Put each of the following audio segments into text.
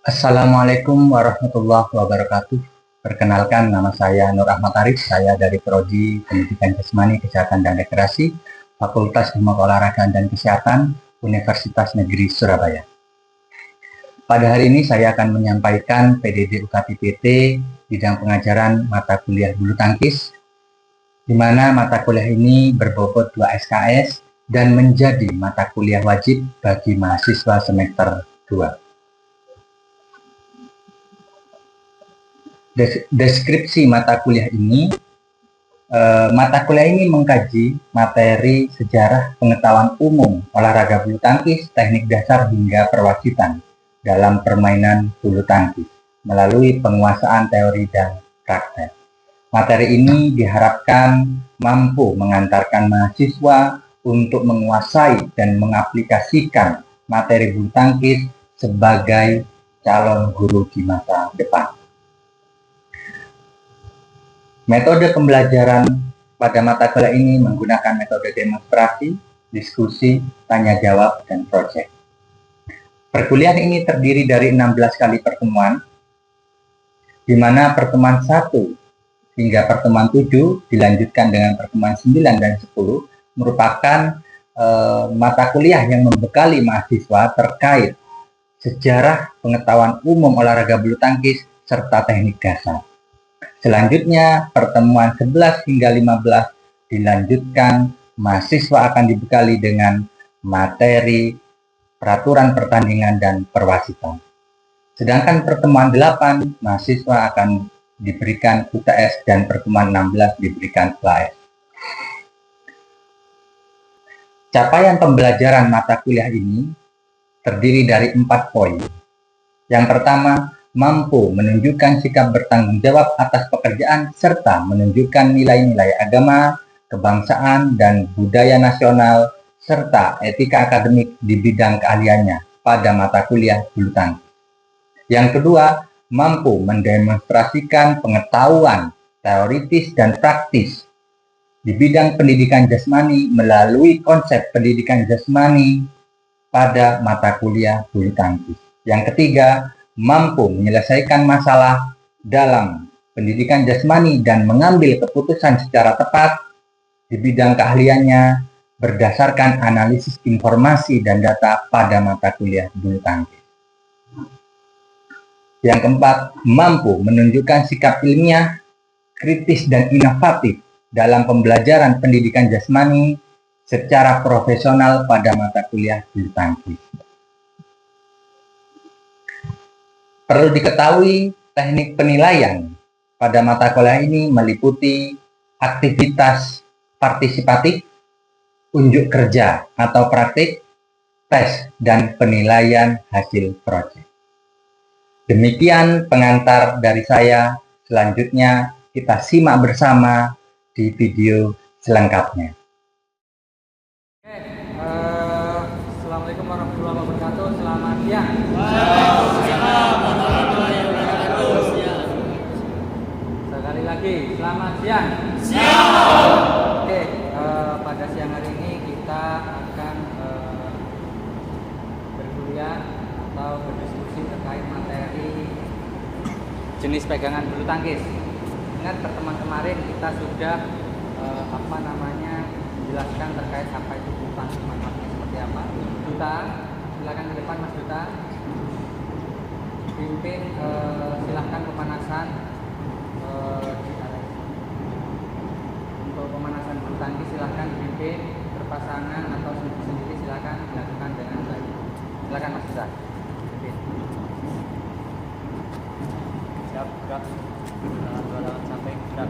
Assalamualaikum warahmatullahi wabarakatuh. Perkenalkan, nama saya Nur Ahmad Arif. Saya dari Prodi Pendidikan Jasmani, Kesehatan dan Rekreasi, Fakultas Ilmu Olahraga dan Kesehatan, Universitas Negeri Surabaya. Pada hari ini saya akan menyampaikan PDD UKT-PT bidang pengajaran mata kuliah bulu tangkis, di mana mata kuliah ini berbobot 2 SKS dan menjadi mata kuliah wajib bagi mahasiswa semester 2. Deskripsi mata kuliah ini, mengkaji materi sejarah pengetahuan umum olahraga bulu tangkis, teknik dasar hingga perwasitan dalam permainan bulu tangkis melalui penguasaan teori dan praktek. Materi ini diharapkan mampu mengantarkan mahasiswa untuk menguasai dan mengaplikasikan materi bulu tangkis sebagai calon guru di masa depan. Metode pembelajaran pada mata kuliah ini menggunakan metode demonstrasi, diskusi, tanya jawab, dan proyek. Perkuliahan ini terdiri dari 16 kali pertemuan, di mana pertemuan 1 hingga pertemuan 7 dilanjutkan dengan pertemuan 9 dan 10 merupakan mata kuliah yang membekali mahasiswa terkait sejarah pengetahuan umum olahraga bulu tangkis serta teknik dasar. Selanjutnya, pertemuan 11 hingga 15 dilanjutkan, mahasiswa akan dibekali dengan materi peraturan pertandingan dan perwasitan. Sedangkan pertemuan 8, mahasiswa akan diberikan UTS dan pertemuan 16 diberikan LAS. Capaian pembelajaran mata kuliah ini terdiri dari 4 poin. Yang pertama, mampu menunjukkan sikap bertanggung jawab atas pekerjaan serta menunjukkan nilai-nilai agama, kebangsaan, dan budaya nasional serta etika akademik di bidang keahliannya pada mata kuliah bulu tangkis. Yang kedua, mampu mendemonstrasikan pengetahuan teoritis dan praktis di bidang pendidikan jasmani melalui konsep pendidikan jasmani pada mata kuliah bulu tangkis. Yang ketiga, mampu menyelesaikan masalah dalam pendidikan jasmani dan mengambil keputusan secara tepat di bidang keahliannya berdasarkan analisis informasi dan data pada mata kuliah bulu tangkis. Yang keempat, mampu menunjukkan sikap ilmiah, kritis dan inovatif dalam pembelajaran pendidikan jasmani secara profesional pada mata kuliah bulu tangkis. Perlu diketahui, teknik penilaian pada mata kuliah ini meliputi aktivitas partisipatif, unjuk kerja atau praktik, tes, dan penilaian hasil proyek. Demikian pengantar dari saya. Selanjutnya kita simak bersama di video selengkapnya. Assalamualaikum warahmatullahi wabarakatuh. Selamat siang. Sekali lagi, selamat siang. Oke, pada siang hari ini kita akan berkuliah atau berdiskusi terkait materi jenis pegangan bulu tangkis. Ingat pertemuan kemarin kita sudah menjelaskan terkait sampai itu bulu tangkis manfaatnya seperti apa. Duta, silakan ke depan Mas Duta. Pimpin, silahkan pemanasan. Untuk pemanasan bulu tangkis silahkan dipimpin berpasangan atau sendiri silahkan dilakukan dengan baik. Silakan Mas Duta. Siap, gerak. Tangan sampai gerak.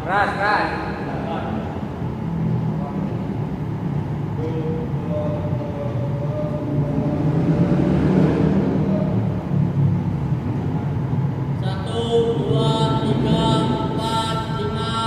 Keras. Satu, dua, tiga, empat, lima,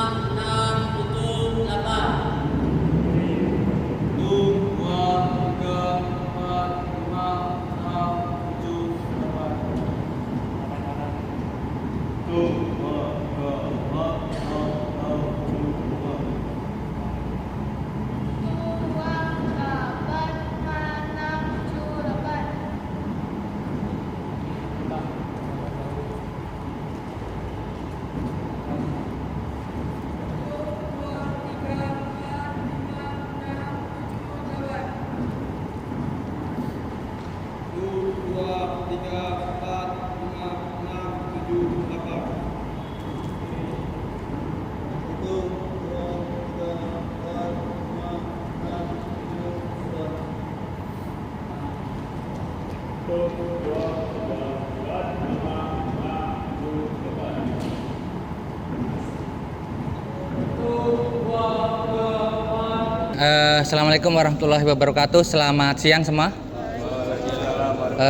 Assalamualaikum warahmatullahi wabarakatuh. Selamat siang semua.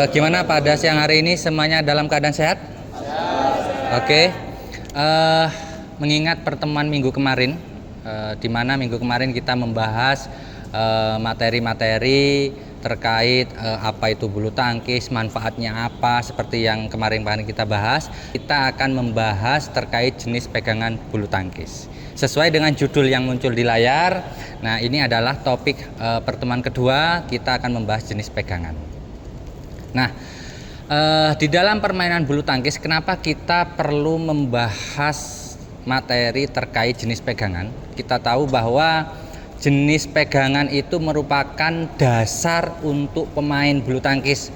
Gimana pada siang hari ini, semuanya dalam keadaan sehat? Oke. Mengingat pertemuan minggu kemarin, di mana minggu kemarin kita membahas materi-materi terkait apa itu bulu tangkis, manfaatnya apa, seperti yang kemarin kita bahas. Kita akan membahas terkait jenis pegangan bulu tangkis sesuai dengan judul yang muncul di layar. Nah, ini adalah topik pertemuan kedua, kita akan membahas jenis pegangan. Nah, di dalam permainan bulu tangkis, kenapa kita perlu membahas materi terkait jenis pegangan? Kita tahu bahwa jenis pegangan itu merupakan dasar untuk pemain bulu tangkis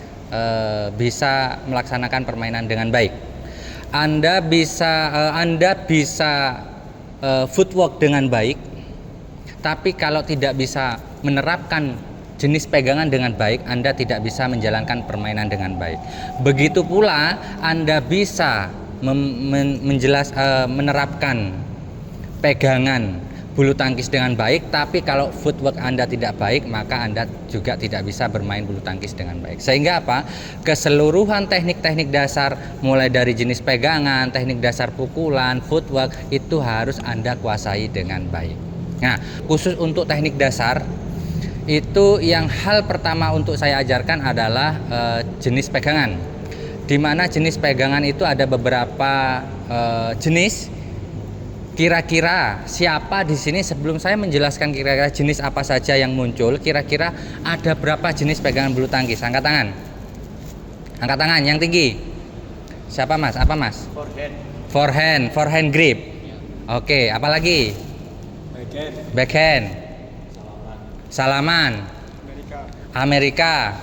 bisa melaksanakan permainan dengan baik. Anda bisa footwork dengan baik, tapi kalau tidak bisa menerapkan jenis pegangan dengan baik, Anda tidak bisa menjalankan permainan dengan baik. Begitu pula Anda bisa menerapkan pegangan bulu tangkis dengan baik, tapi kalau footwork Anda tidak baik, maka Anda juga tidak bisa bermain bulu tangkis dengan baik. Sehingga apa? Keseluruhan teknik-teknik dasar, mulai dari jenis pegangan, teknik dasar pukulan, footwork, itu harus Anda kuasai dengan baik. Nah, khusus untuk teknik dasar, itu yang hal pertama untuk saya ajarkan adalah jenis pegangan. Di mana jenis pegangan itu ada beberapa jenis. Kira-kira siapa di sini, sebelum saya menjelaskan kira-kira jenis apa saja yang muncul, kira-kira ada berapa jenis pegangan bulu tangkis? Angkat tangan. Angkat tangan yang tinggi. Siapa Mas? Apa Mas? Forehand grip. Oke, apa lagi? Backhand. Salaman. Amerika.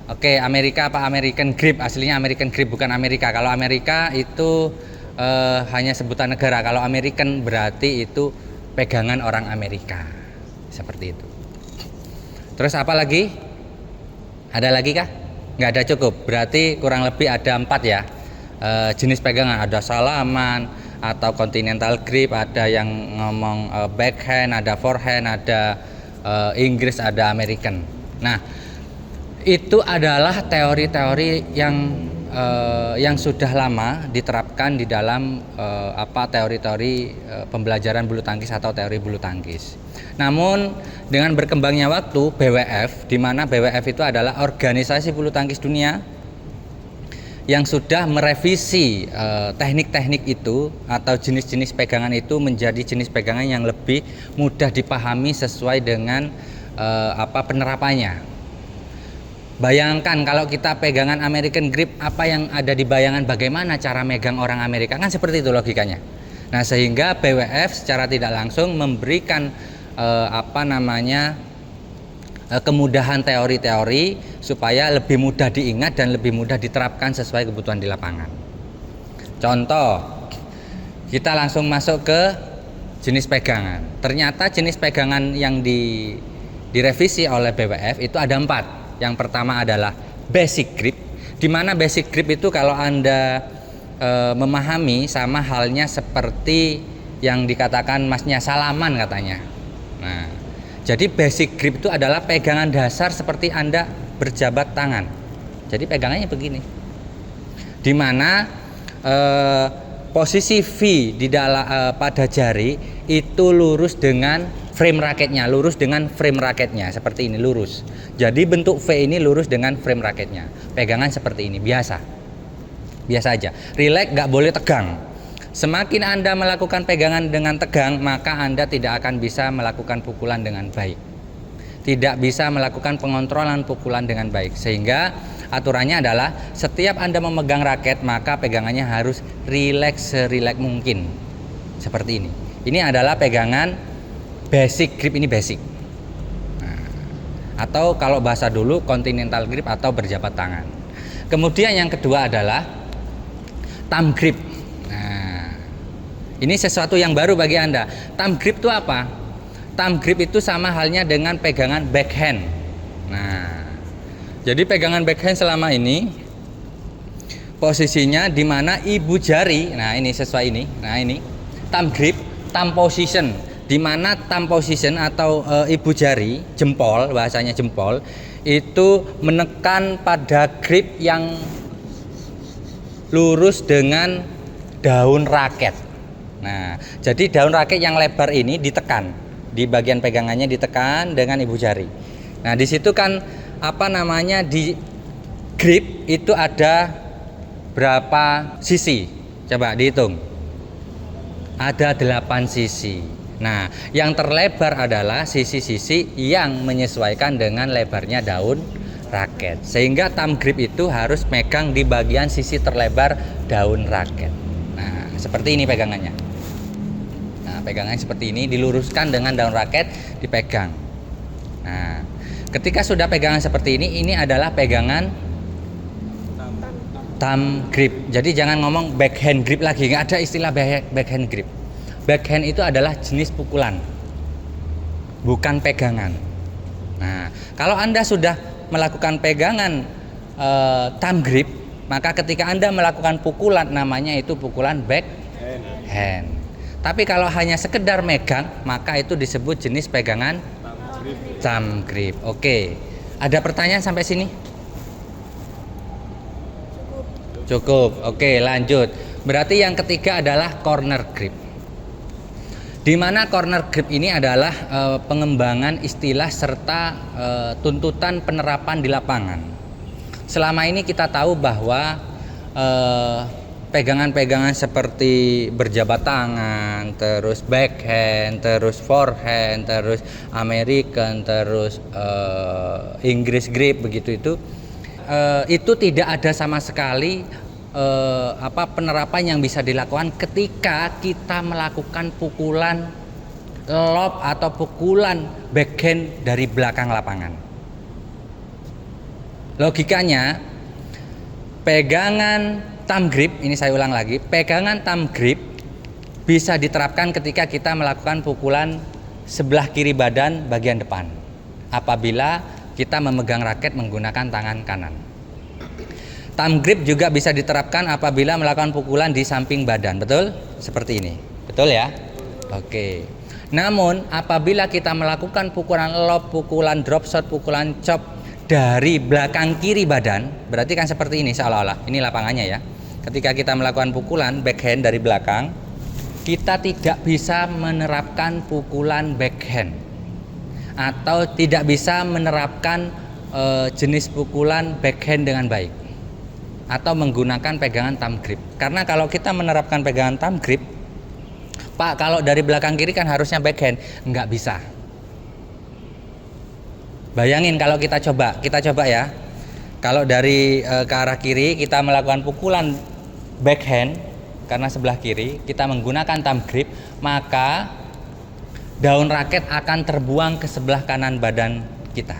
Oke, Amerika apa American grip? Aslinya American grip, bukan Amerika. Kalau Amerika itu hanya sebutan negara. Kalau American berarti itu pegangan orang Amerika, seperti itu. Terus apa lagi? Ada lagi kah? Nggak ada, cukup. Berarti kurang lebih ada 4 ya jenis pegangan. Ada salaman atau continental grip, ada yang ngomong backhand, ada forehand, ada Inggris, ada American. Nah, itu adalah teori-teori yang sudah lama diterapkan di dalam teori-teori pembelajaran bulu tangkis atau teori bulu tangkis. Namun dengan berkembangnya waktu, BWF, di mana BWF itu adalah organisasi bulu tangkis dunia yang sudah merevisi teknik-teknik itu atau jenis-jenis pegangan itu menjadi jenis pegangan yang lebih mudah dipahami sesuai dengan penerapannya. Bayangkan kalau kita pegangan American grip, apa yang ada di bayangan bagaimana cara megang orang Amerika, kan seperti itu logikanya. Nah, sehingga BWF secara tidak langsung memberikan kemudahan teori-teori supaya lebih mudah diingat dan lebih mudah diterapkan sesuai kebutuhan di lapangan. Contoh, kita langsung masuk ke jenis pegangan. Ternyata jenis pegangan yang direvisi oleh BWF itu ada 4. Yang pertama adalah basic grip, di mana basic grip itu kalau Anda memahami sama halnya seperti yang dikatakan Masnya salaman katanya. Nah, jadi basic grip itu adalah pegangan dasar seperti Anda berjabat tangan. Jadi pegangannya begini, di mana posisi V di dalam pada jari itu lurus dengan frame raketnya, seperti ini, lurus. Jadi bentuk V ini lurus dengan frame raketnya. Pegangan seperti ini, biasa aja. Relax, nggak boleh tegang. Semakin Anda melakukan pegangan dengan tegang, maka Anda tidak akan bisa melakukan pukulan dengan baik, tidak bisa melakukan pengontrolan pukulan dengan baik. Sehingga aturannya adalah setiap Anda memegang raket, maka pegangannya harus relax, serileks mungkin. Seperti ini. Ini adalah pegangan basic grip, ini basic. Nah, atau kalau bahasa dulu continental grip atau berjabat tangan. Kemudian yang kedua adalah thumb grip. Nah, ini sesuatu yang baru bagi Anda. Thumb grip itu apa? Thumb grip itu sama halnya dengan pegangan backhand. Nah, Jadi pegangan backhand selama ini posisinya di mana ibu jari, nah ini sesuai ini, nah ini thumb grip, thumb position, di mana thumb position atau ibu jari, jempol, bahasanya jempol, itu menekan pada grip yang lurus dengan daun raket. Nah, jadi daun raket yang lebar ini ditekan, di bagian pegangannya ditekan dengan ibu jari. Nah, di situ kan apa namanya, di grip itu ada berapa sisi? Coba dihitung. Ada 8 sisi. Nah, yang terlebar adalah sisi-sisi yang menyesuaikan dengan lebarnya daun raket. Sehingga thumb grip itu harus megang di bagian sisi terlebar daun raket. Nah, seperti ini pegangannya. Nah, pegangannya seperti ini, diluruskan dengan daun raket, dipegang. Nah, ketika sudah pegangan seperti ini adalah pegangan thumb grip. Jadi jangan ngomong backhand grip lagi, nggak ada istilah backhand grip. Backhand itu adalah jenis pukulan, bukan pegangan. Nah, kalau Anda sudah melakukan pegangan thumb grip, maka ketika Anda melakukan pukulan, namanya itu pukulan backhand. Tapi kalau hanya sekedar megang, maka itu disebut jenis pegangan thumb grip. Oke, ada pertanyaan sampai sini? Cukup. Oke, lanjut. Berarti yang ketiga adalah corner grip. Di mana corner grip ini adalah pengembangan istilah serta tuntutan penerapan di lapangan. Selama ini kita tahu bahwa pegangan-pegangan seperti berjabat tangan, terus backhand, terus forehand, terus American, terus Inggris grip begitu itu tidak ada sama sekali penerapan yang bisa dilakukan ketika kita melakukan pukulan lob atau pukulan backhand dari belakang lapangan. Logikanya, pegangan thumb grip, ini saya ulang lagi, pegangan thumb grip bisa diterapkan ketika kita melakukan pukulan sebelah kiri badan bagian depan apabila kita memegang raket menggunakan tangan kanan. Thumb grip juga bisa diterapkan apabila melakukan pukulan di samping badan, betul? Seperti ini, betul ya? Oke. Namun apabila kita melakukan pukulan lob, pukulan drop shot, pukulan chop dari belakang kiri badan, berarti kan seperti ini seolah-olah. Ini lapangannya ya. Ketika kita melakukan pukulan backhand dari belakang, kita tidak bisa menerapkan pukulan backhand atau tidak bisa menerapkan jenis pukulan backhand dengan baik atau menggunakan pegangan thumb grip. Karena kalau kita menerapkan pegangan thumb grip, Pak, kalau dari belakang kiri kan harusnya backhand, nggak bisa. Bayangin kalau kita coba ya. Kalau dari ke arah kiri kita melakukan pukulan backhand karena sebelah kiri, kita menggunakan thumb grip, maka daun raket akan terbuang ke sebelah kanan badan kita.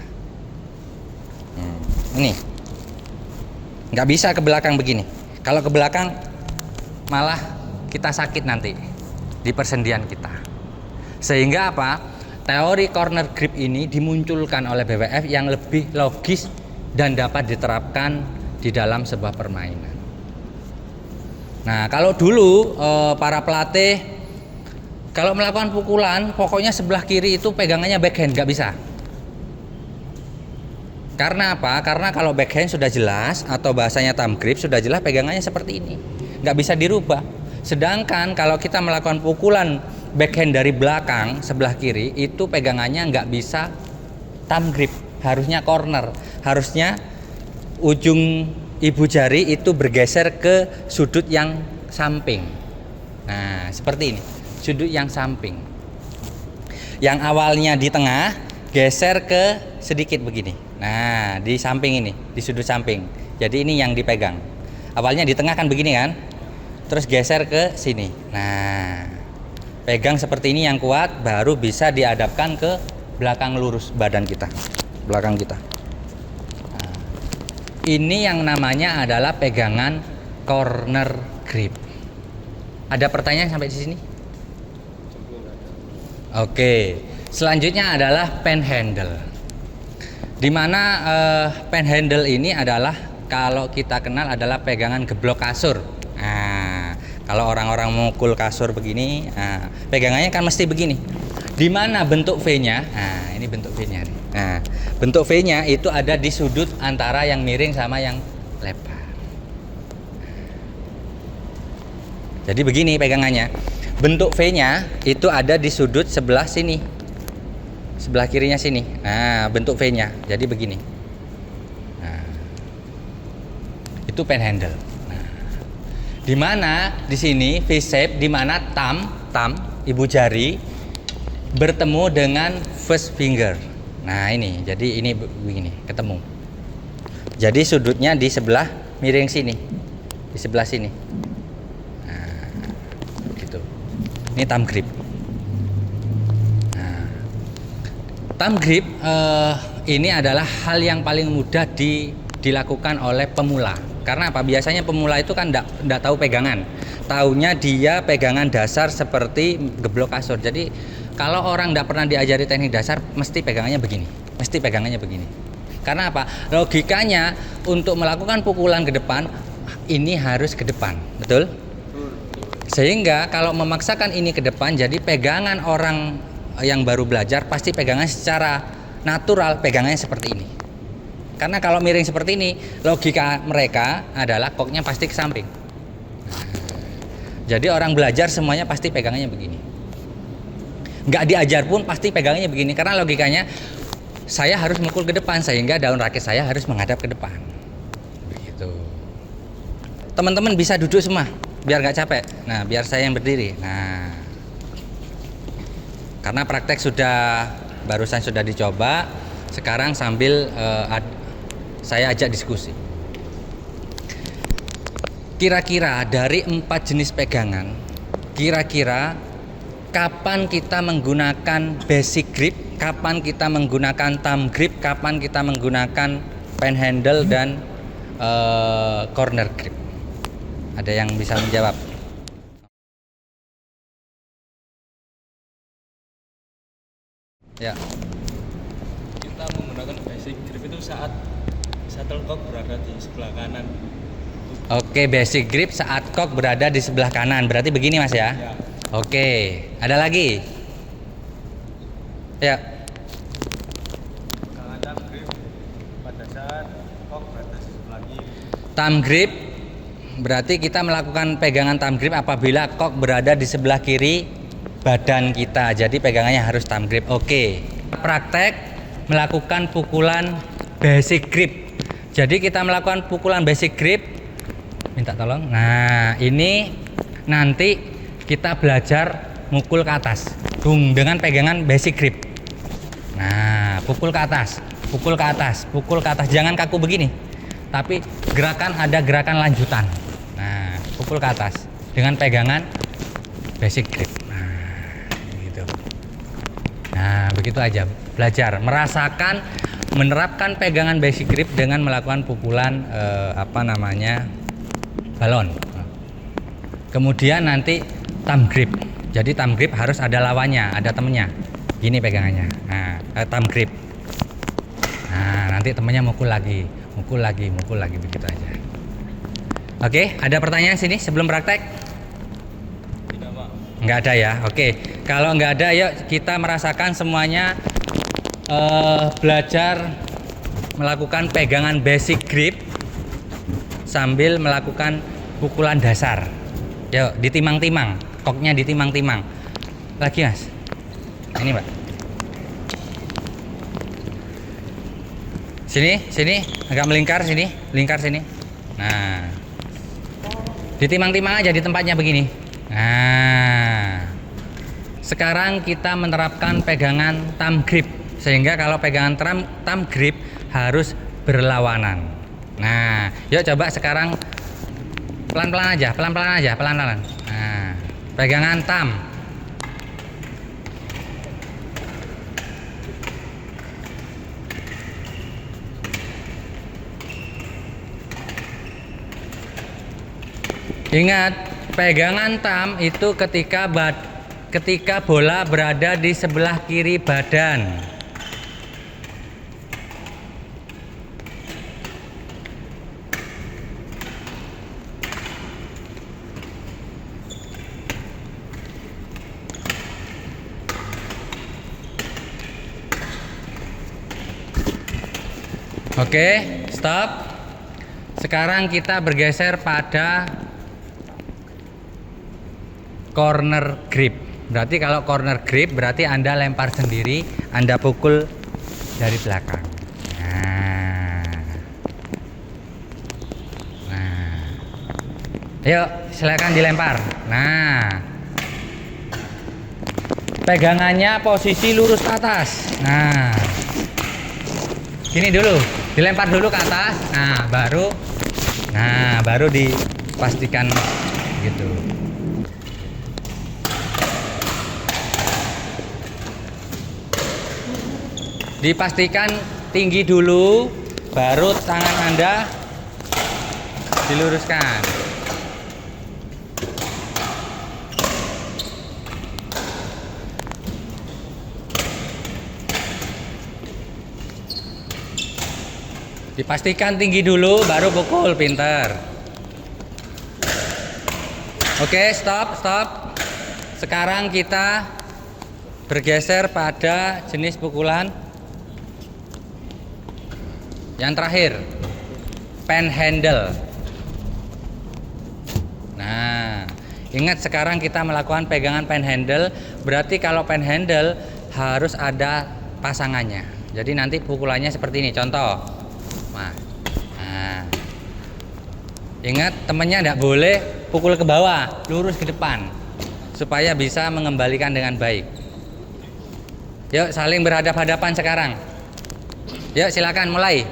Ini nggak bisa ke belakang begini. Kalau ke belakang malah kita sakit nanti di persendian kita. Sehingga apa? Teori corner grip ini dimunculkan oleh BWF yang lebih logis dan dapat diterapkan di dalam sebuah permainan. Nah, kalau dulu para pelatih kalau melakukan pukulan, pokoknya sebelah kiri itu pegangannya backhand, nggak bisa. Karena apa? Karena kalau backhand sudah jelas atau bahasanya thumb grip sudah jelas pegangannya seperti ini, nggak bisa dirubah. Sedangkan kalau kita melakukan pukulan backhand dari belakang sebelah kiri itu pegangannya nggak bisa thumb grip, harusnya corner, harusnya ujung ibu jari itu bergeser ke sudut yang samping. Nah, seperti ini, sudut yang samping. Yang awalnya di tengah geser ke sedikit begini. Nah, di samping ini, di sudut samping. Jadi ini yang dipegang. Awalnya di tengah kan begini kan? Terus geser ke sini. Nah, pegang seperti ini yang kuat, baru bisa dihadapkan ke belakang lurus badan kita, belakang kita. Nah, ini yang namanya adalah pegangan corner grip. Ada pertanyaan sampai di sini? Oke, selanjutnya adalah pen handle. Dimana pen handle ini adalah kalau kita kenal adalah pegangan geblok kasur. Nah, kalau orang-orang mukul kasur begini, pegangannya kan mesti begini. Dimana bentuk V-nya? Nah, ini bentuk V-nya nih. Nah, bentuk V-nya itu ada di sudut antara yang miring sama yang lebar. Jadi begini pegangannya. Bentuk V-nya itu ada di sudut sebelah sini. Sebelah kirinya sini. Nah, bentuk V-nya. Jadi begini. Nah, itu pen handle. Nah, di mana di sini V shape, di mana thumb ibu jari bertemu dengan first finger. Nah, ini. Jadi ini begini, ketemu. Jadi sudutnya di sebelah miring sini. Di sebelah sini. Nah, gitu. Ini thumb grip. Thumb grip ini adalah hal yang paling mudah dilakukan oleh pemula. Karena apa? Biasanya pemula itu kan enggak tahu pegangan. Taunya dia pegangan dasar seperti geblok kasur. Jadi kalau orang enggak pernah diajari teknik dasar, mesti pegangannya begini. Mesti pegangannya begini. Karena apa? Logikanya untuk melakukan pukulan ke depan, ini harus ke depan. Betul? Sehingga kalau memaksakan ini ke depan, jadi pegangan orang yang baru belajar pasti pegangan secara natural pegangannya seperti ini. Karena kalau miring seperti ini, logika mereka adalah koknya pasti ke samping. Jadi orang belajar semuanya pasti pegangannya begini. Nggak diajar pun pasti pegangannya begini, karena logikanya saya harus mukul ke depan sehingga daun rakit saya harus menghadap ke depan. Begitu. Teman-teman bisa duduk semua biar nggak capek. Nah, biar saya yang berdiri. Nah, karena praktek barusan sudah dicoba, sekarang sambil saya ajak diskusi. Kira-kira dari 4 jenis pegangan, kira-kira kapan kita menggunakan basic grip, kapan kita menggunakan thumb grip, kapan kita menggunakan pen handle dan corner grip? Ada yang bisa menjawab? Ya. Kita menggunakan basic grip itu saat shuttlecock berada di sebelah kanan. Oke, basic grip saat kok berada di sebelah kanan. Berarti begini Mas ya? Ya. Oke, ada lagi? Ya. Pegangan thumb grip pada saat cock berada di sebelah kiri. Thumb grip berarti kita melakukan pegangan thumb grip apabila kok berada di sebelah kiri badan kita, jadi pegangannya harus thumb grip. Oke. Praktek melakukan pukulan basic grip. Jadi kita melakukan pukulan basic grip. Minta tolong. Nah, ini nanti kita belajar mukul ke atas. Dengan pegangan basic grip. Nah, pukul ke atas, pukul ke atas, pukul ke atas. Jangan kaku begini. Tapi ada gerakan lanjutan. Nah, pukul ke atas dengan pegangan basic grip. Nah, begitu aja. Belajar, merasakan, menerapkan pegangan basic grip dengan melakukan pukulan balon. Kemudian nanti thumb grip. Jadi thumb grip harus ada lawannya, ada temennya. Gini pegangannya. Nah, thumb grip. Nah, nanti temennya mukul lagi begitu aja. Oke, ada pertanyaan sini sebelum praktek? Tidak, Pak. Nggak ada ya. Oke, kalau nggak ada, yuk kita merasakan semuanya belajar melakukan pegangan basic grip sambil melakukan pukulan dasar. Yuk, ditimang-timang, koknya ditimang-timang. Lagi Mas. Ini Mbak. Sini, agak melingkar sini, lingkar sini. Nah, ditimang-timang aja di tempatnya begini. Nah, sekarang kita menerapkan pegangan thumb grip, sehingga kalau pegangan thumb grip harus berlawanan. Nah, yuk coba sekarang pelan-pelan aja. Nah, pegangan thumb. Ingat, pegangan thumb itu ketika bola berada di sebelah kiri badan. Oke, stop. Sekarang kita bergeser pada corner grip. Berarti kalau corner grip berarti Anda lempar sendiri, Anda pukul dari belakang. Nah. Yuk, silakan dilempar. Nah. Pegangannya posisi lurus ke atas. Nah. Gini dulu, dilempar dulu ke atas. Nah, baru dipastikan gitu. Dipastikan tinggi dulu, baru tangan Anda diluruskan. Dipastikan tinggi dulu, baru pukul, pinter. Oke, stop. Sekarang kita bergeser pada jenis pukulan yang terakhir, pen handle. Nah, ingat sekarang kita melakukan pegangan pen handle, berarti kalau pen handle harus ada pasangannya. Jadi nanti pukulannya seperti ini, contoh. Nah, ingat temennya tidak boleh pukul ke bawah, lurus ke depan supaya bisa mengembalikan dengan baik. Yuk saling berhadap-hadapan sekarang. Yuk silakan mulai.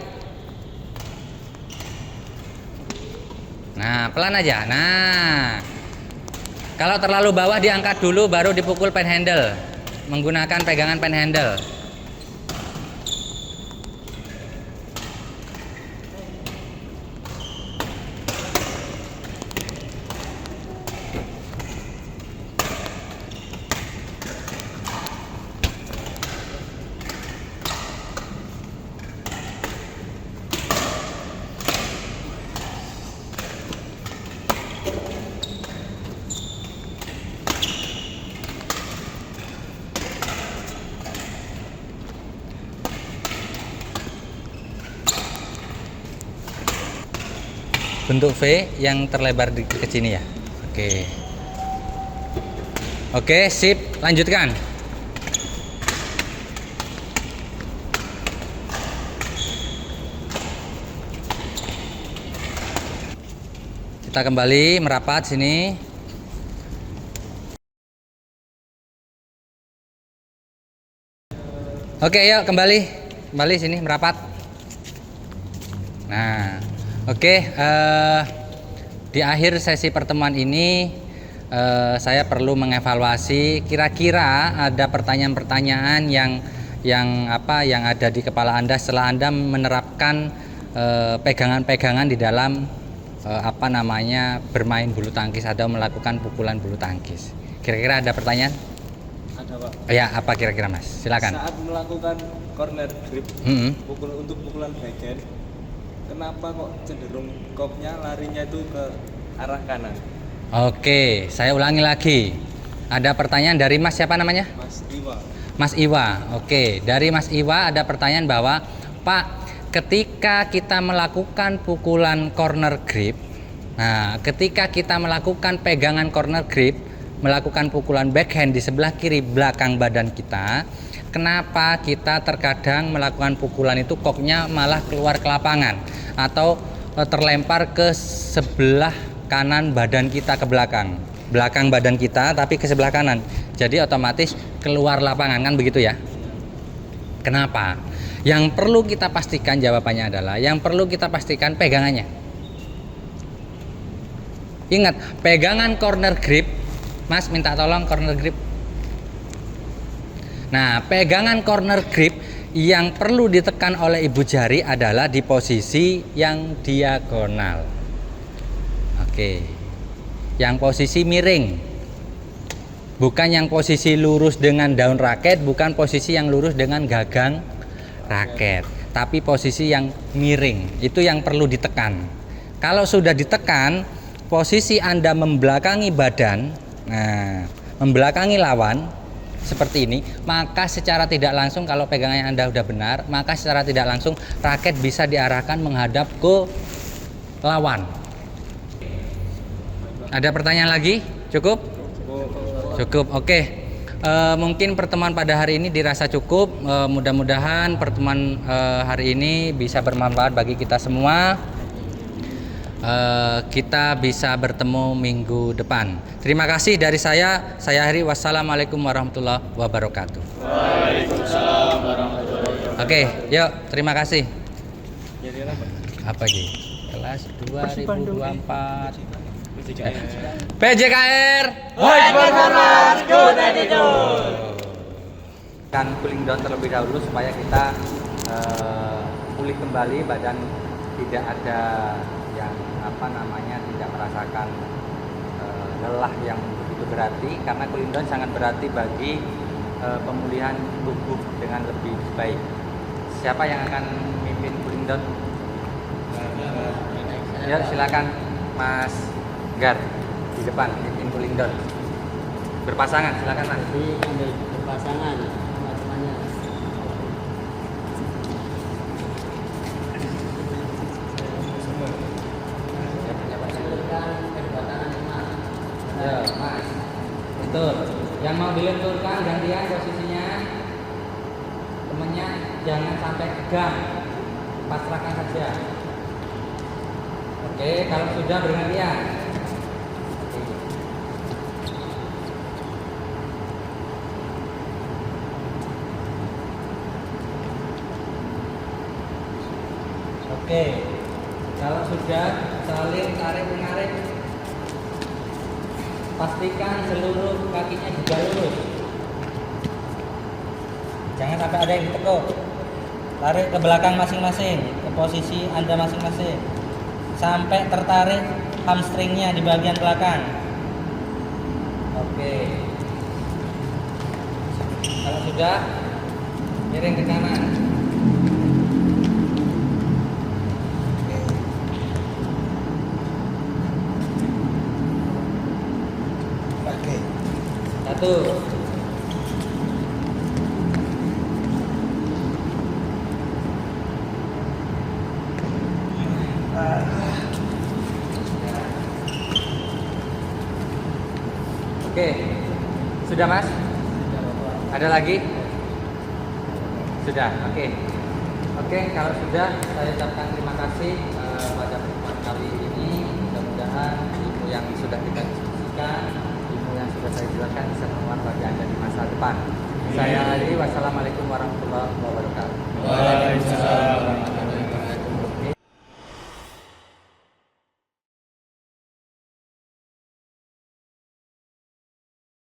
Nah pelan aja. Nah kalau terlalu bawah diangkat dulu baru dipukul pen handle menggunakan pegangan pen handle. Bentuk V yang terlebar ke sini ya. Oke, sip, lanjutkan. Kita kembali merapat sini. Oke, yuk kembali sini merapat. Nah, oke, di akhir sesi pertemuan ini saya perlu mengevaluasi kira-kira ada pertanyaan-pertanyaan yang ada di kepala Anda setelah Anda menerapkan pegangan-pegangan di dalam bermain bulu tangkis atau melakukan pukulan bulu tangkis. Kira-kira ada pertanyaan? Ada Pak. Ya, apa kira-kira Mas? Silakan. Saat melakukan corner grip untuk pukulan backhand, kenapa kok cenderung kopnya larinya itu ke arah kanan? Oke, saya ulangi lagi. Ada pertanyaan dari Mas siapa namanya? Mas Iwa. Mas Iwa. Oke, dari Mas Iwa ada pertanyaan bahwa Pak, ketika kita melakukan pukulan corner grip, nah ketika kita melakukan pegangan corner grip, melakukan pukulan backhand di sebelah kiri belakang badan kita, kenapa kita terkadang melakukan pukulan itu koknya malah keluar ke lapangan atau terlempar ke sebelah kanan badan kita ke belakang badan kita tapi ke sebelah kanan, jadi otomatis keluar lapangan, kan begitu ya? Kenapa? Yang perlu kita pastikan jawabannya adalah pegangannya. Ingat, pegangan corner grip. Mas minta tolong corner grip. Nah, pegangan corner grip yang perlu ditekan oleh ibu jari adalah di posisi yang diagonal. Oke. Yang posisi miring. Bukan yang posisi lurus dengan daun raket, bukan posisi yang lurus dengan gagang raket, tapi posisi yang miring. Itu yang perlu ditekan. Kalau sudah ditekan, posisi Anda membelakangi badan, nah, membelakangi lawan, seperti ini, maka secara tidak langsung kalau pegangannya Anda sudah benar, maka secara tidak langsung raket bisa diarahkan menghadap ke lawan. Ada pertanyaan lagi? Cukup? Cukup. Oke. Mungkin pertemuan pada hari ini dirasa cukup. Mudah-mudahan pertemuan hari ini bisa bermanfaat bagi kita semua. Kita bisa bertemu minggu depan. Terima kasih dari saya akhiri. Wassalamualaikum warahmatullahi wabarakatuh. Waalaikumsalam warahmatullahi wabarakatuh. Oke, yuk, terima kasih. Jadi apa? Apa Ji? Kelas 2024 PJKR. PJKR. High performance good attitude. Kan cooling down terlebih dahulu supaya kita pulih kembali, badan tidak ada yang tidak merasakan lelah yang begitu berarti, karena cooling down sangat berarti bagi pemulihan tubuh dengan lebih baik. Siapa yang akan memimpin cooling down? Ya, silakan Mas Gar di depan memimpin cooling down. Berpasangan, silakan Mas. Jadi ambil berpasangan teman-temannya. Ya, Mas. Betul. Yang mau dilenturkan gantian posisinya. Temennya jangan sampai tegang. Pasrahkan saja. Oke, kalau sudah bergantian. Oke. Kalau sudah saling tarik menarik. Pastikan seluruh kakinya juga lurus. Jangan sampai ada yang ditekuk. Tarik ke belakang masing-masing, ke posisi Anda masing-masing. Sampai tertarik hamstringnya di bagian belakang. Oke. Kalau sudah, miring ke kanan. Satu. Oke. Sudah, Mas? Ada lagi? Sudah. Oke. Oke, kalau sudah saya ucapkan terima kasih pada pertemuan kali ini. Mudah-mudahan ilmu yang sudah kita diskusikan, yang sudah saya jelaskan bisa bermanfaat bagi Anda di masa depan. Saya Ali, wassalamualaikum warahmatullahi wabarakatuh. Waalaikumsalam warahmatullahi wabarakatuh.